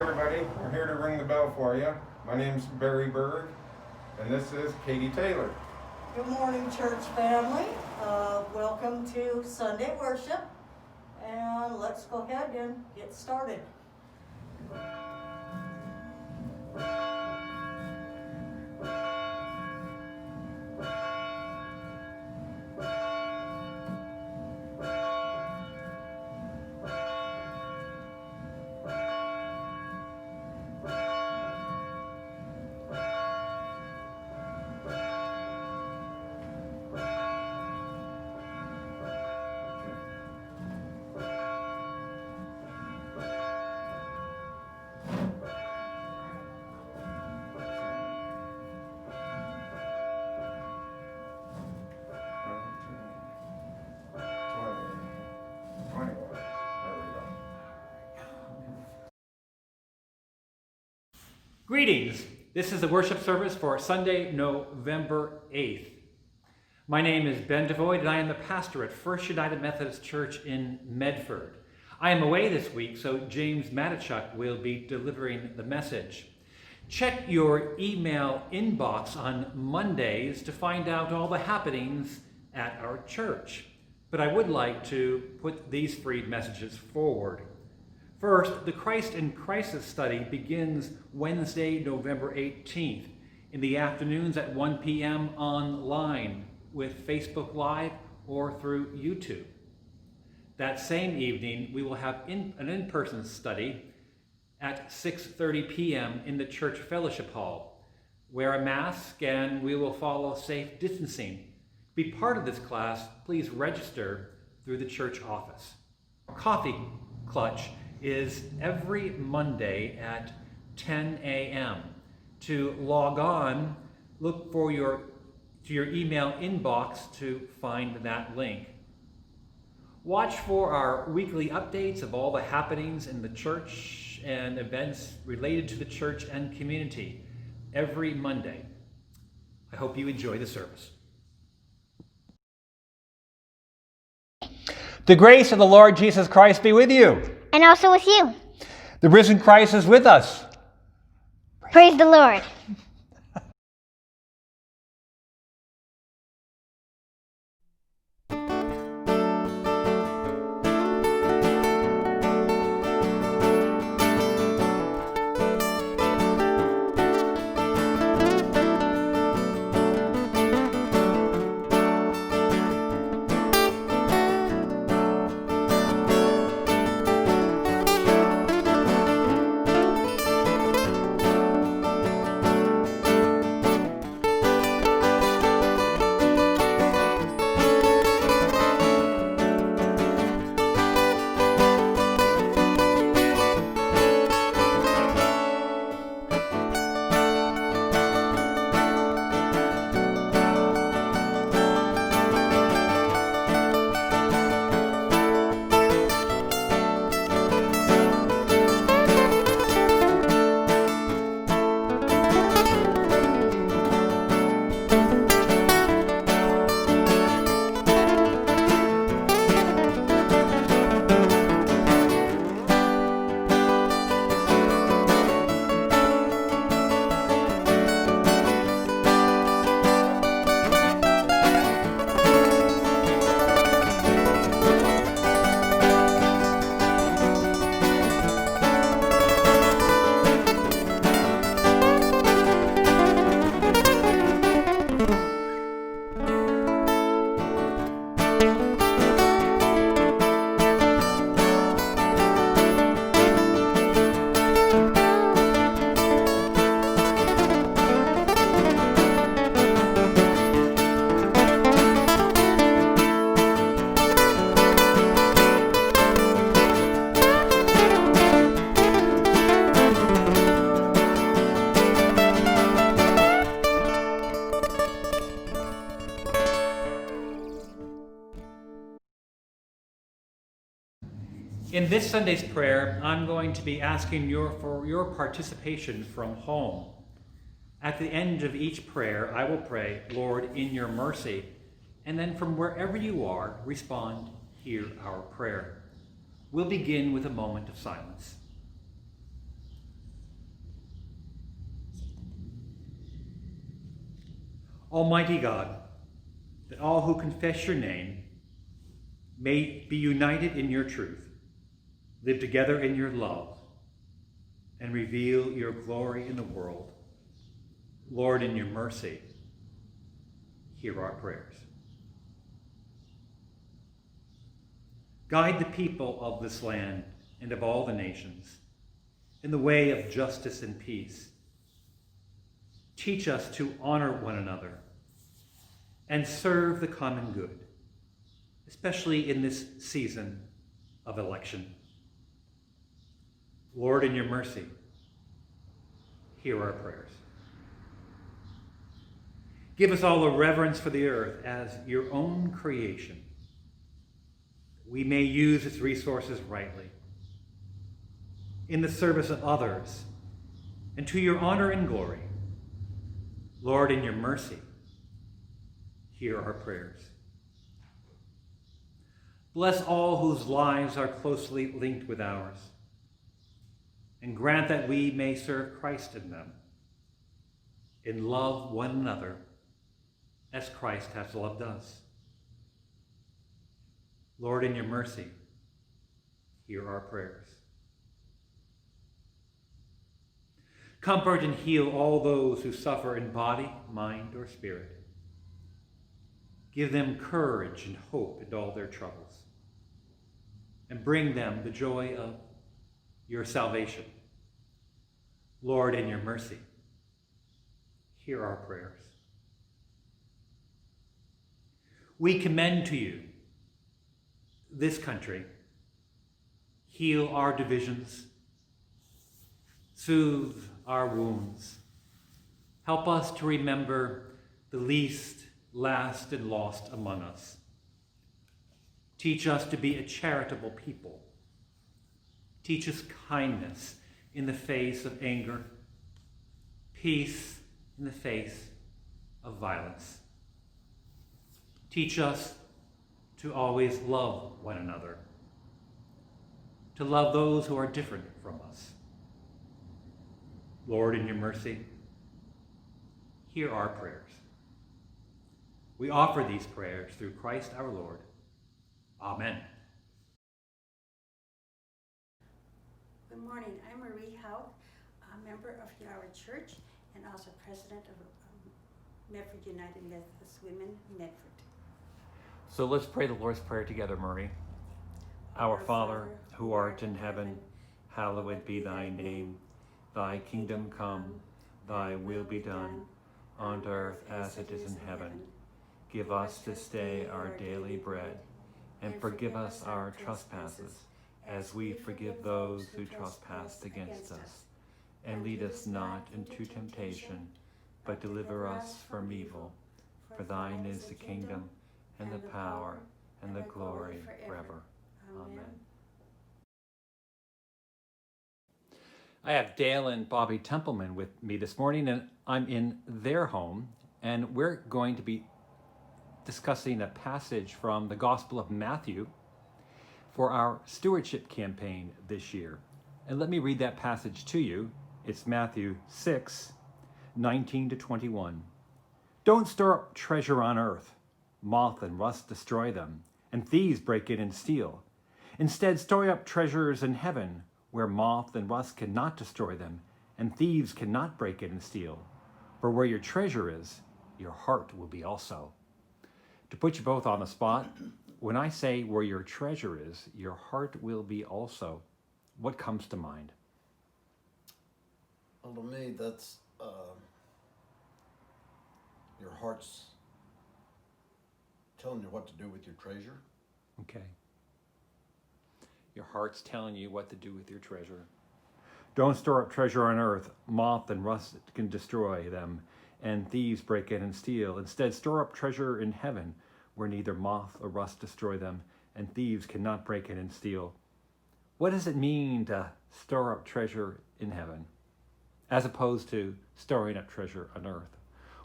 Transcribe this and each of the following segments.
Everybody, we're here to ring the bell for you. My name's Barry Berg, and this is Katie Taylor. Good morning, church family. Welcome to Sunday worship, and let's go ahead and get started. Greetings. This is the worship service for Sunday, November 8th. My name is Ben Devoyd, and I am the pastor at First United Methodist Church in Medford. I am away this week, so James Matichuk will be delivering the message. Check your email inbox on Mondays to find out all the happenings at our church. But I would like to put these three messages forward. First, the Christ in Crisis study begins Wednesday, November 18th in the afternoons at 1 p.m. online with Facebook Live or through YouTube. That same evening, we will have an in-person study at 6:30 p.m. in the church fellowship hall. Wear a mask and we will follow safe distancing. To be part of this class, please register through the church office. Coffee Clutch is every Monday at 10 a.m. To log on, look for your email inbox to find that link. Watch for our weekly updates of all the happenings in the church and events related to the church and community every Monday. I hope you enjoy the service. The grace of the Lord Jesus Christ be with you. And also with you. The risen Christ is with us. Praise the Lord. In this Sunday's prayer, I'm going to be asking for your participation from home. At the end of each prayer, I will pray, Lord, in your mercy, and then from wherever you are, respond, hear our prayer. We'll begin with a moment of silence. Almighty God, that all who confess your name may be united in your truth, live together in your love, and reveal your glory in the world. Lord, in your mercy, hear our prayers. Guide the people of this land and of all the nations in the way of justice and peace. Teach us to honor one another and serve the common good, especially in this season of election. Lord, in your mercy, hear our prayers. Give us all a reverence for the earth as your own creation. We may use its resources rightly, in the service of others, and to your honor and glory. Lord, in your mercy, hear our prayers. Bless all whose lives are closely linked with ours, and grant that we may serve Christ in them, and love one another as Christ has loved us. Lord, in your mercy, hear our prayers. Comfort and heal all those who suffer in body, mind, or spirit. Give them courage and hope in all their troubles, and bring them the joy of your salvation. Lord, in your mercy, hear our prayers. We commend to you this country. Heal our divisions, soothe our wounds. Help us to remember the least, last, and lost among us. Teach us to be a charitable people. Teach us kindness in the face of anger, peace in the face of violence. Teach us to always love one another, to love those who are different from us. Lord, in your mercy, hear our prayers. We offer these prayers through Christ our Lord. Amen. Good morning. I'm Marie Howe, a member of our church and also president of Medford United Methodist Women, Medford. So let's pray the Lord's Prayer together, Marie. Our Father, who art in heaven, hallowed be thy name. Thy kingdom come, thy will be done, on earth as it is in heaven. Give us this day our daily bread, and forgive us our trespasses, as we forgive those who trespass against us. And lead us not into temptation, but deliver us from evil. For thine is the kingdom, and the power, and the glory forever. Amen. I have Dale and Bobby Templeman with me this morning, and I'm in their home, and we're going to be discussing a passage from the Gospel of Matthew for our stewardship campaign this year. And let me read that passage to you. It's Matthew 6, 19 to 21. Don't store up treasure on earth. Moth and rust destroy them, and thieves break in and steal. Instead, store up treasures in heaven, where moth and rust cannot destroy them, and thieves cannot break in and steal. For where your treasure is, your heart will be also. To put you both on the spot, when I say where your treasure is, your heart will be also, what comes to mind? Well, to me, that's your heart's telling you what to do with your treasure. Okay. Your heart's telling you what to do with your treasure. Don't store up treasure on earth. Moth and rust can destroy them, and thieves break in and steal. Instead, store up treasure in heaven, where neither moth or rust destroy them, and thieves cannot break in and steal. What does it mean to store up treasure in heaven, as opposed to storing up treasure on earth?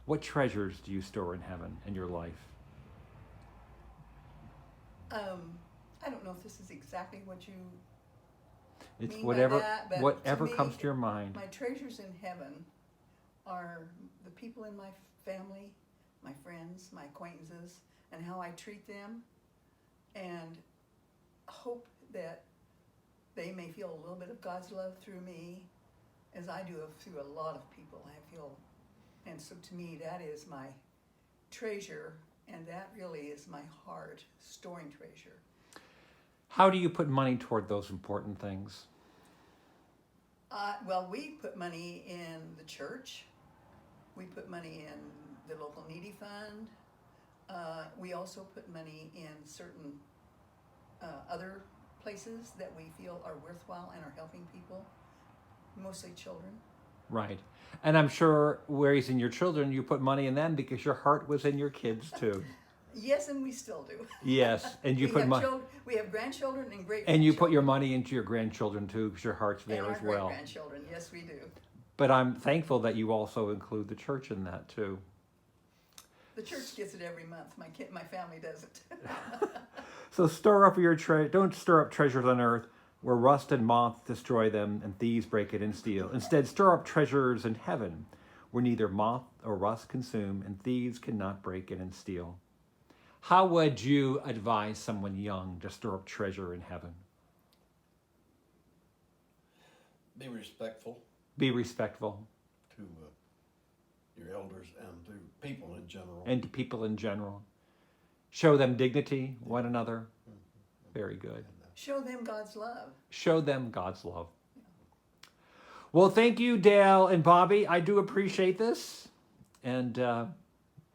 What treasures do you store in heaven in your life? I don't know if this is exactly what you It's mean whatever, by that, but whatever to me, comes to your mind. My treasures in heaven are the people in my family, friends, my acquaintances, and how I treat them, and hope that they may feel a little bit of God's love through me, as I do through a lot of people, I feel. And so to me, that is my treasure, and that really is my heart, storing treasure. How do you put money toward those important things? Well, we put money in the church. We put money in the local needy fund. We also put money in certain other places that we feel are worthwhile and are helping people, mostly children. Right. And I'm sure, whereas in your children, you put money in them because your heart was in your kids too. Yes, and we still do. Yes, and you put money. We have grandchildren and great. And you put your money into your grandchildren too, because your heart's there and as well. Grandchildren, yes, we do. But I'm thankful that you also include the church in that too. The church gets it every month. My family doesn't. So stir up your don't stir up treasures on earth where rust and moth destroy them and thieves break it and steal. Instead, stir up treasures in heaven where neither moth or rust consume and thieves cannot break it and steal. How would you advise someone young to stir up treasure in heaven? Be respectful Be respectful. to your elders and to people in general. And to people in general. Show them dignity, one another. Very good. Show them God's love. Show them God's love. Well, thank you, Dale and Bobby. I do appreciate this. And,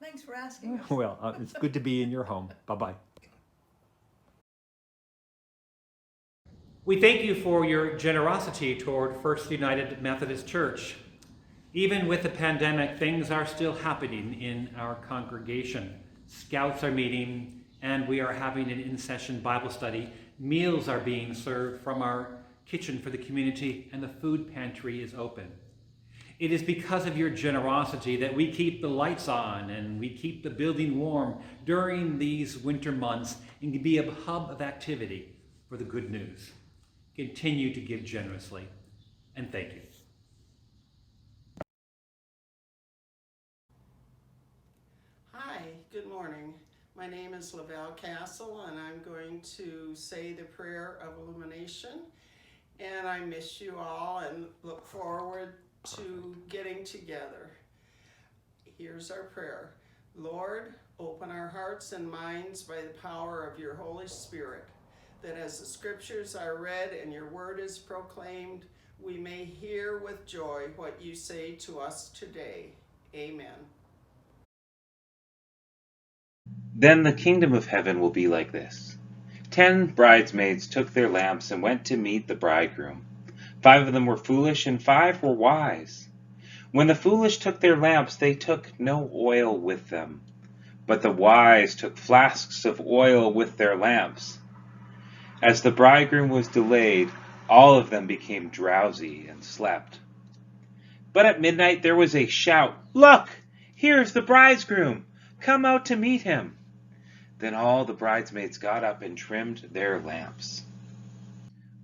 Thanks for asking us. well, it's good to be in your home. Bye-bye. We thank you for your generosity toward First United Methodist Church. Even with the pandemic, things are still happening in our congregation. Scouts are meeting, and we are having an in-session Bible study. Meals are being served from our kitchen for the community, and the food pantry is open. It is because of your generosity that we keep the lights on and we keep the building warm during these winter months and can be a hub of activity for the good news. Continue to give generously, and thank you. Hi, good morning. My name is Lavelle Castle, and I'm going to say the prayer of illumination. And I miss you all and look forward to getting together. Here's our prayer. Lord, open our hearts and minds by the power of your Holy Spirit, that as the scriptures are read and your word is proclaimed, we may hear with joy what you say to us today. Amen. Then the kingdom of heaven will be like this. 10 bridesmaids took their lamps and went to meet the bridegroom. 5 of them were foolish and 5 were wise. When the foolish took their lamps, they took no oil with them. But the wise took flasks of oil with their lamps. As the bridegroom was delayed, all of them became drowsy and slept. But at midnight there was a shout, "Look, here's the bridegroom! Come out to meet him!" Then all the bridesmaids got up and trimmed their lamps.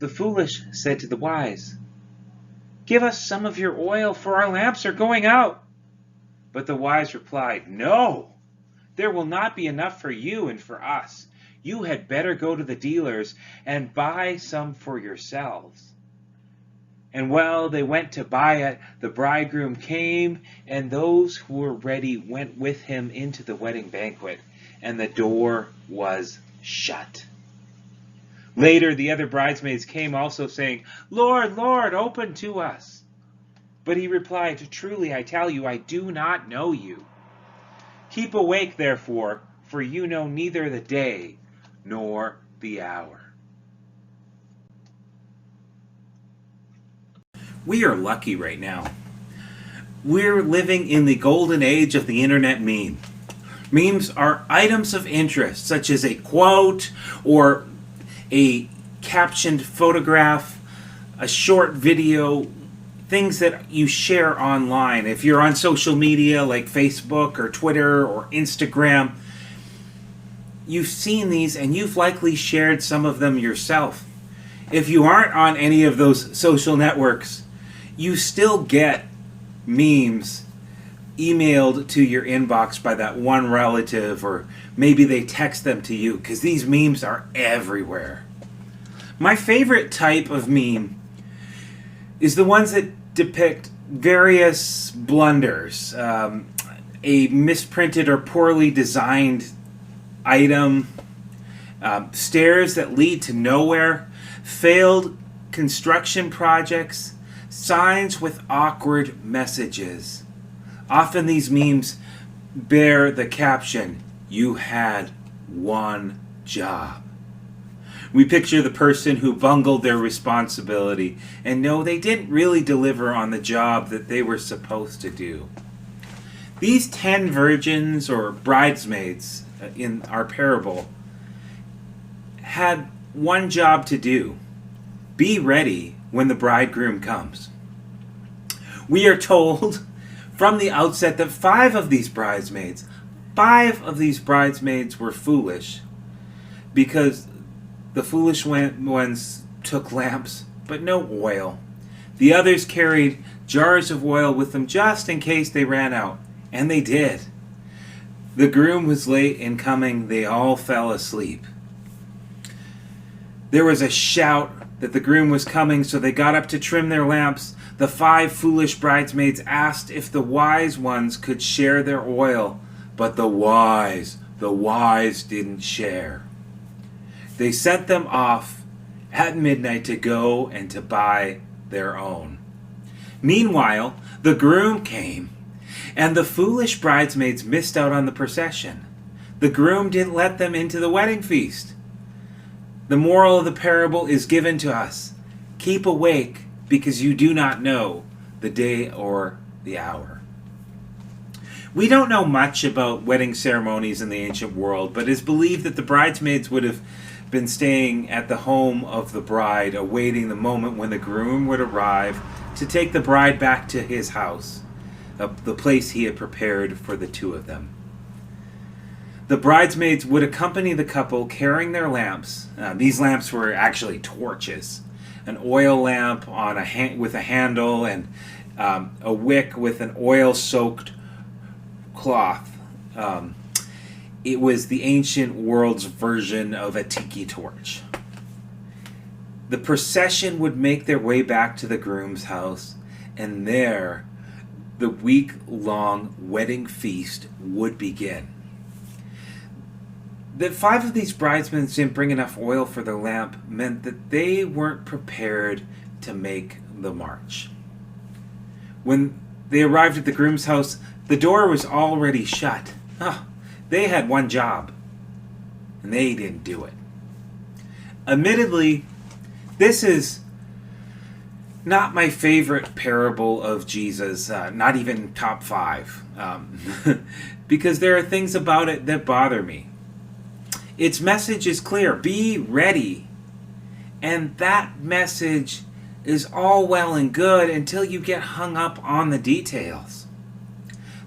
The foolish said to the wise, "Give us some of your oil, for our lamps are going out." But the wise replied, "No, there will not be enough for you and for us. You had better go to the dealers and buy some for yourselves." And while they went to buy it, the bridegroom came, and those who were ready went with him into the wedding banquet, and the door was shut. Later, the other bridesmaids came also, saying, "Lord, Lord, open to us." But he replied, "Truly, I tell you, I do not know you. Keep awake, therefore, for you know neither the day nor the hour." We are lucky right now. We're living in the golden age of the internet meme. Memes are items of interest, such as a quote or a captioned photograph, a short video, things that you share online. If you're on social media like Facebook or Twitter or Instagram, you've seen these and you've likely shared some of them yourself. If you aren't on any of those social networks, you still get memes emailed to your inbox by that one relative, or maybe they text them to you, because these memes are everywhere. My favorite type of meme is the ones that depict various blunders, a misprinted or poorly designed item, stairs that lead to nowhere, failed construction projects, signs with awkward messages. Often these memes bear the caption, "You had one job." We picture the person who bungled their responsibility and know they didn't really deliver on the job that they were supposed to do. These 10 virgins or bridesmaids in our parable had one job to do: be ready when the bridegroom comes. We are told from the outset that 5 of these bridesmaids were foolish, because the foolish ones took lamps but no oil. The others carried jars of oil with them just in case they ran out, and they did. The groom was late in coming. They all fell asleep. There was a shout that the groom was coming, so they got up to trim their lamps. The 5 foolish bridesmaids asked if the wise ones could share their oil, but the wise didn't share. They sent them off at midnight to go and to buy their own. Meanwhile, the groom came, and the foolish bridesmaids missed out on the procession. The groom didn't let them into the wedding feast. The moral of the parable is given to us: keep awake, because you do not know the day or the hour. We don't know much about wedding ceremonies in the ancient world, but it is believed that the bridesmaids would have been staying at the home of the bride, awaiting the moment when the groom would arrive to take the bride back to his house, the place he had prepared for the 2 of them. The bridesmaids would accompany the couple carrying their lamps. These lamps were actually torches. An oil lamp on with a handle, and a wick with an oil-soaked cloth. It was the ancient world's version of a tiki torch. The procession would make their way back to the groom's house, and there the week-long wedding feast would begin. That 5 of these bridesmaids didn't bring enough oil for their lamp meant that they weren't prepared to make the march. When they arrived at the groom's house, the door was already shut. They had one job, and they didn't do it. Admittedly, this is not my favorite parable of Jesus, not even top 5, because there are things about it that bother me. Its message is clear: be ready. And that message is all well and good until you get hung up on the details.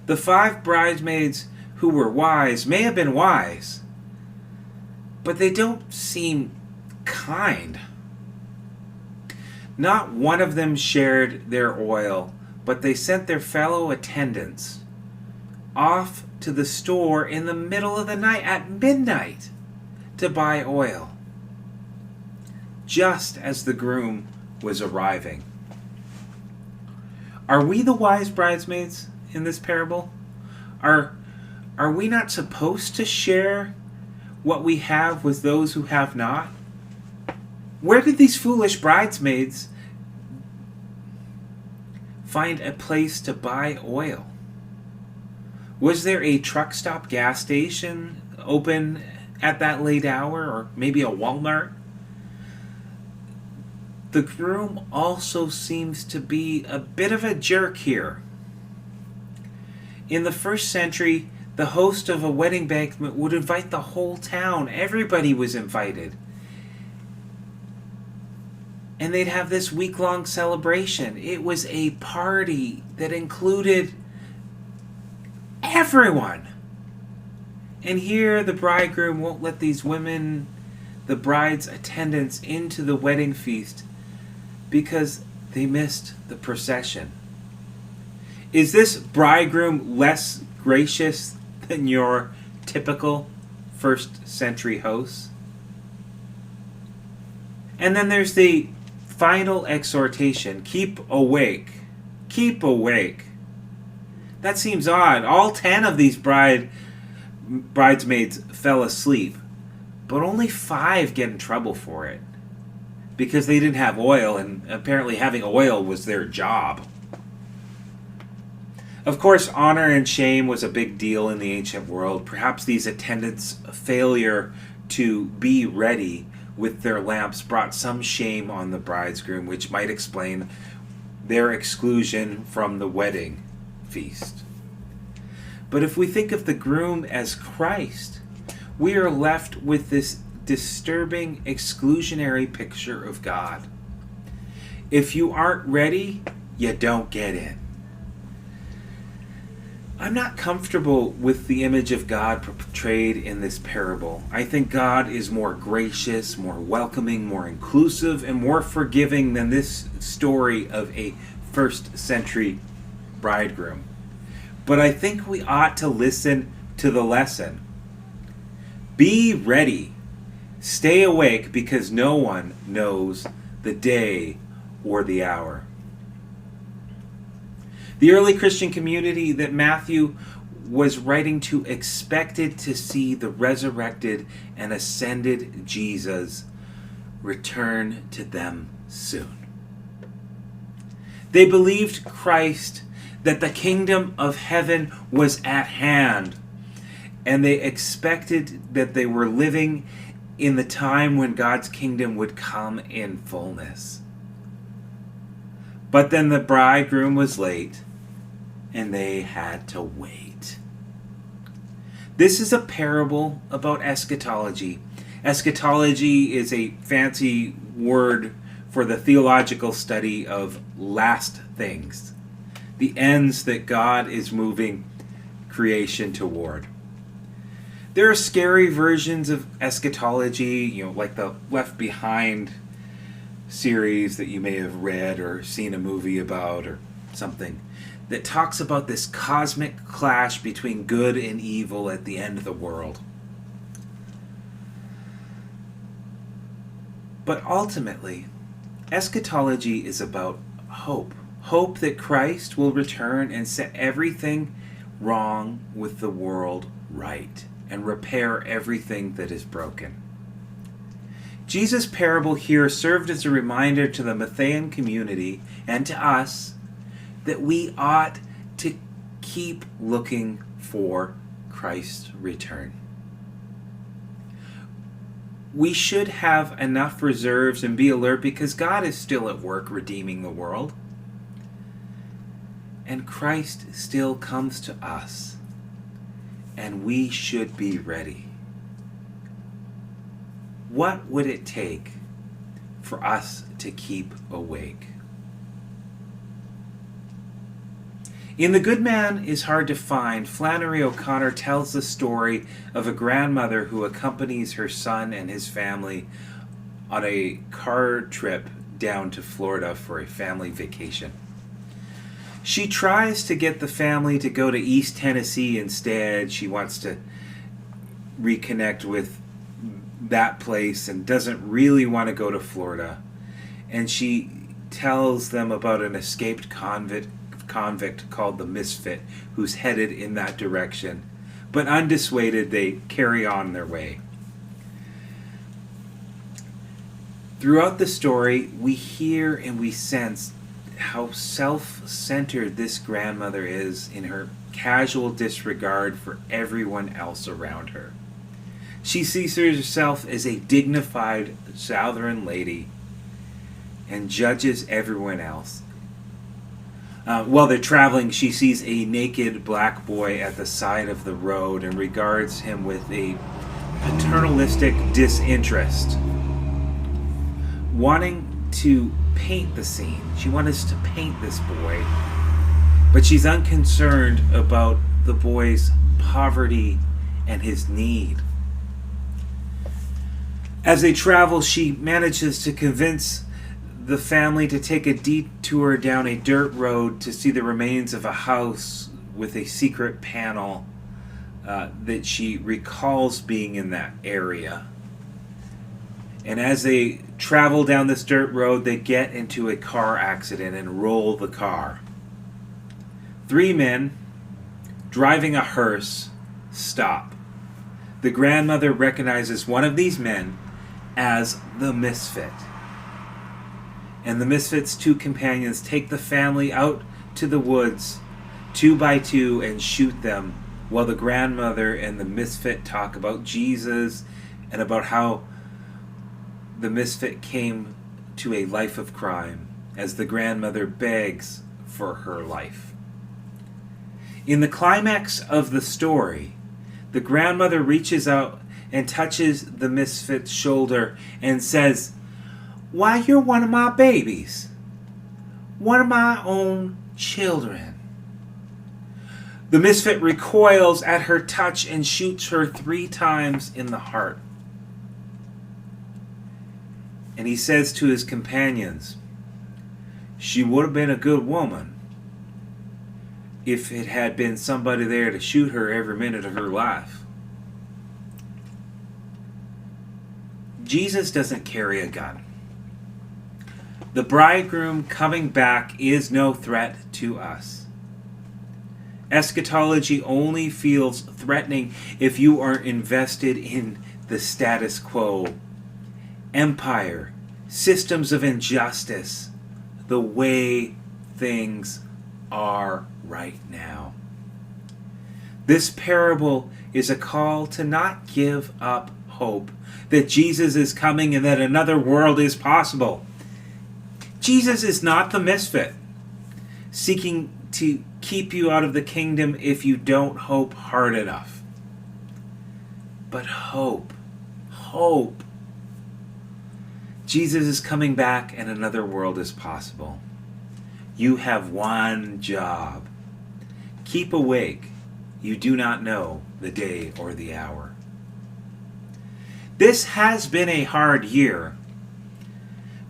The 5 bridesmaids who were wise may have been wise, but they don't seem kind. Not one of them shared their oil, but they sent their fellow attendants off to the store in the middle of the night, at midnight, to buy oil, just as the groom was arriving. Are we the wise bridesmaids in this parable? Are we not supposed to share what we have with those who have not? Where did these foolish bridesmaids find a place to buy oil? Was there a truck stop gas station open at that late hour, or maybe a Walmart? The groom also seems to be a bit of a jerk here. In the 1st century, the host of a wedding banquet would invite the whole town. Everybody was invited. And they'd have this week-long celebration. It was a party that included everyone. And here the bridegroom won't let these women, the bride's attendants, into the wedding feast because they missed the procession. Is this bridegroom less gracious than your typical first century host? And then there's the final exhortation, keep awake. Keep awake. That seems odd. All 10 of these bridesmaids fell asleep, but only 5 get in trouble for it because they didn't have oil, and apparently having oil was their job. Of course, honor and shame was a big deal in the ancient world. Perhaps these attendants' failure to be ready with their lamps brought some shame on the bridegroom, which might explain their exclusion from the wedding feast. But if we think of the groom as Christ, we are left with this disturbing, exclusionary picture of God. If you aren't ready, you don't get in. I'm not comfortable with the image of God portrayed in this parable. I think God is more gracious, more welcoming, more inclusive, and more forgiving than this story of a first century bridegroom. But I think we ought to listen to the lesson. Be ready. Stay awake, because no one knows the day or the hour. The early Christian community that Matthew was writing to expected to see the resurrected and ascended Jesus return to them soon. They believed Christ, that the kingdom of heaven was at hand, and they expected that they were living in the time when God's kingdom would come in fullness. But then the bridegroom was late, and they had to wait. This is a parable about eschatology. Eschatology is a fancy word for the theological study of last things, the ends that God is moving creation toward. There are scary versions of eschatology, like the Left Behind series that you may have read or seen a movie about or something, that talks about this cosmic clash between good and evil at the end of the world. But ultimately, eschatology is about hope. Hope that Christ will return and set everything wrong with the world right and repair everything that is broken. Jesus' parable here served as a reminder to the Matthean community and to us that we ought to keep looking for Christ's return. We should have enough reserves and be alert because God is still at work redeeming the world. And Christ still comes to us, and we should be ready. What would it take for us to keep awake? In The Good Man is Hard to Find, Flannery O'Connor tells the story of a grandmother who accompanies her son and his family on a car trip down to Florida for a family vacation. She tries to get the family to go to East Tennessee instead. She wants to reconnect with that place and doesn't really want to go to Florida. And she tells them about an escaped convict called the Misfit who's headed in that direction. But undissuaded, they carry on their way. Throughout the story, we hear and we sense how self-centered this grandmother is in her casual disregard for everyone else around her. She sees herself as a dignified Southern lady and judges everyone else. While they're traveling, she sees a naked black boy at the side of the road and regards him with a paternalistic disinterest. Wanting to paint the scene. She wants to paint this boy, but she's unconcerned about the boy's poverty and his need. As they travel, she manages to convince the family to take a detour down a dirt road to see the remains of a house with a secret panel that she recalls being in that area. And as they travel down this dirt road, they get into a car accident and roll the car. 3 men driving a hearse stop. The grandmother recognizes one of these men as the misfit. And the misfit's 2 companions take the family out to the woods 2 by 2 and shoot them, while the grandmother and the misfit talk about Jesus and about how the misfit came to a life of crime as the grandmother begs for her life. In the climax of the story, the grandmother reaches out and touches the misfit's shoulder and says, "Why, you're one of my babies. One of my own children." The misfit recoils at her touch and shoots her 3 times in the heart. And he says to his companions, "She would have been a good woman if it had been somebody there to shoot her every minute of her life." Jesus doesn't carry a gun. The bridegroom coming back is no threat to us. Eschatology only feels threatening if you are invested in the status quo, empire, systems of injustice, the way things are right now. This parable is a call to not give up hope that Jesus is coming and that another world is possible. Jesus is not the misfit, seeking to keep you out of the kingdom if you don't hope hard enough. But hope. Jesus is coming back and another world is possible. You have one job. Keep awake. You do not know the day or the hour. This has been a hard year.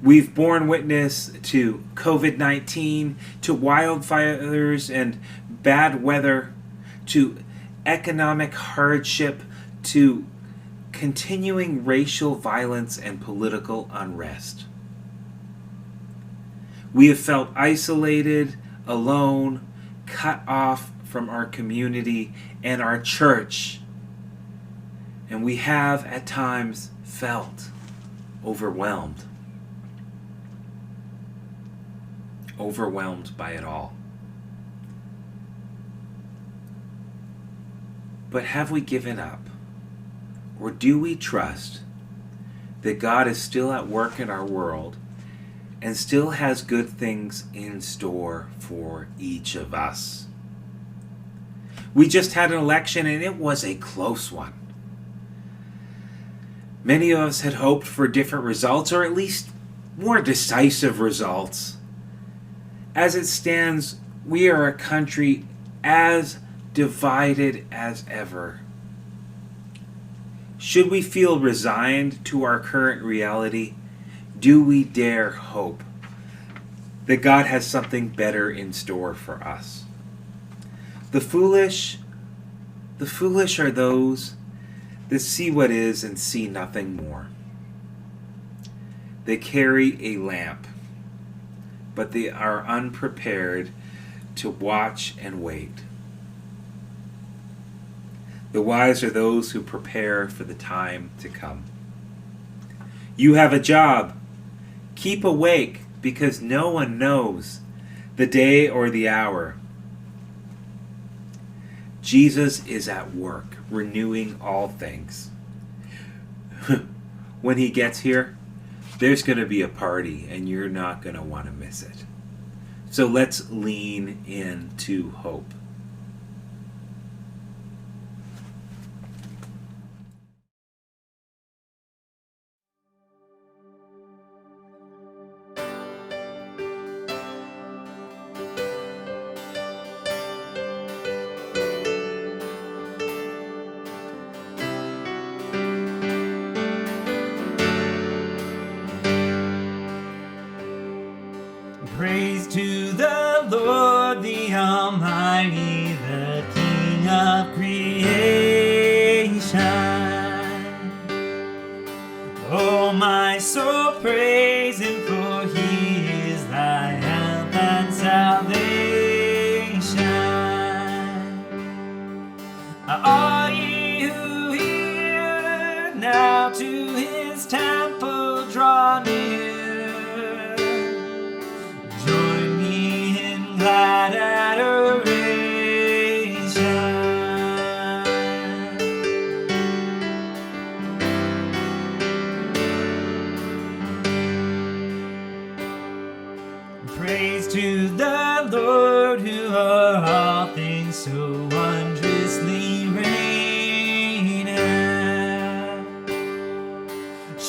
We've borne witness to COVID-19, to wildfires and bad weather, to economic hardship, to continuing racial violence and political unrest. We have felt isolated, alone, cut off from our community and our church. And we have at times felt overwhelmed. Overwhelmed by it all. But have we given up? Or do we trust that God is still at work in our world and still has good things in store for each of us? We just had an election and it was a close one. Many of us had hoped for different results, or at least more decisive results. As it stands, we are a country as divided as ever. Should we feel resigned to our current reality? Do we dare hope that God has something better in store for us? The foolish are those that see what is and see nothing more. They carry a lamp, but they are unprepared to watch and wait. The wise are those who prepare for the time to come. You have a job. Keep awake, because no one knows the day or the hour. Jesus is at work, renewing all things. When he gets here, there's going to be a party, and you're not going to want to miss it. So let's lean into hope.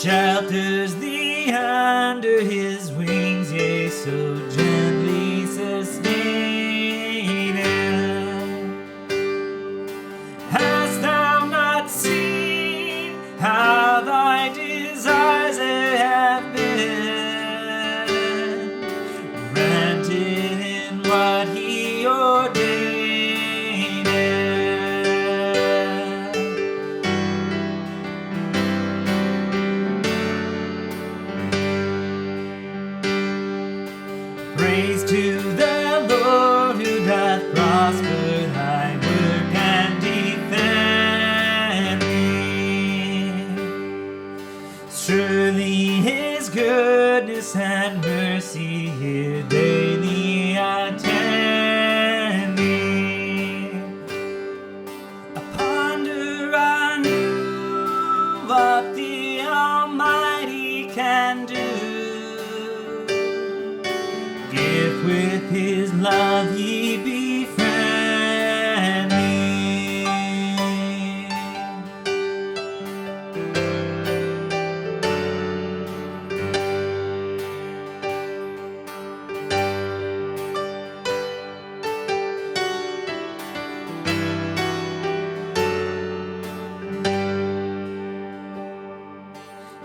shelters thee under his wings, yea, so gently sustaineth. Hast thou not seen how thy desires have been granted in what he ordained? Praise to the Lord who doth prosper thy work and defend thee. Surely his goodness and mercy here daily attend thee. I ponder anew what the Almighty can do. If with his love ye be friendly.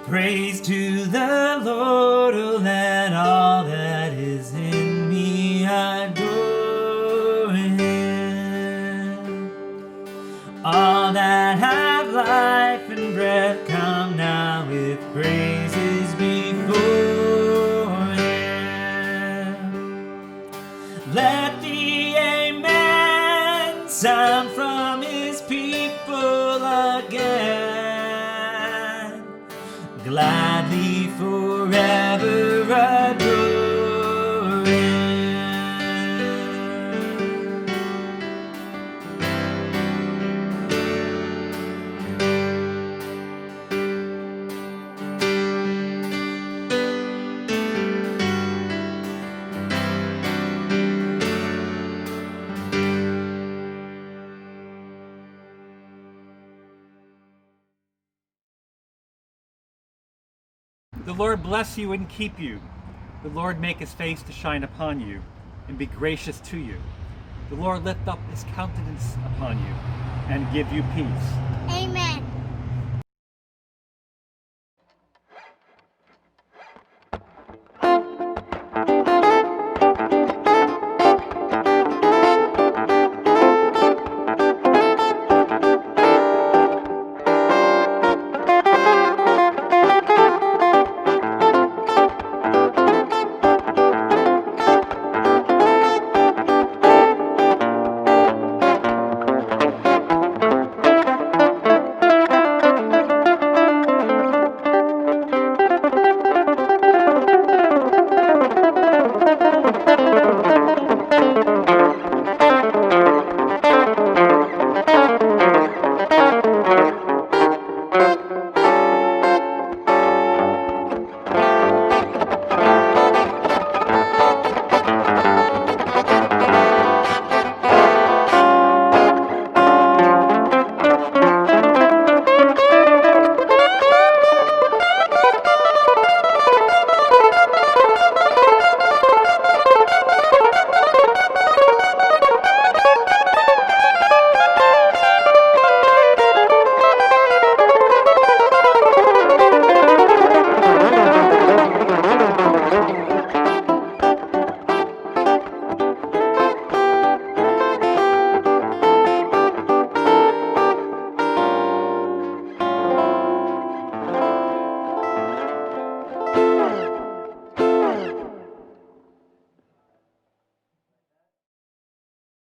Praise to the Lord, oh let all that is in me adore him. All that have life and breath, come now with praises before him. Let the amen sound from his people again. Gladly forever adore him. The Lord bless you and keep you. The Lord make his face to shine upon you and be gracious to you. The Lord lift up his countenance upon you and give you peace.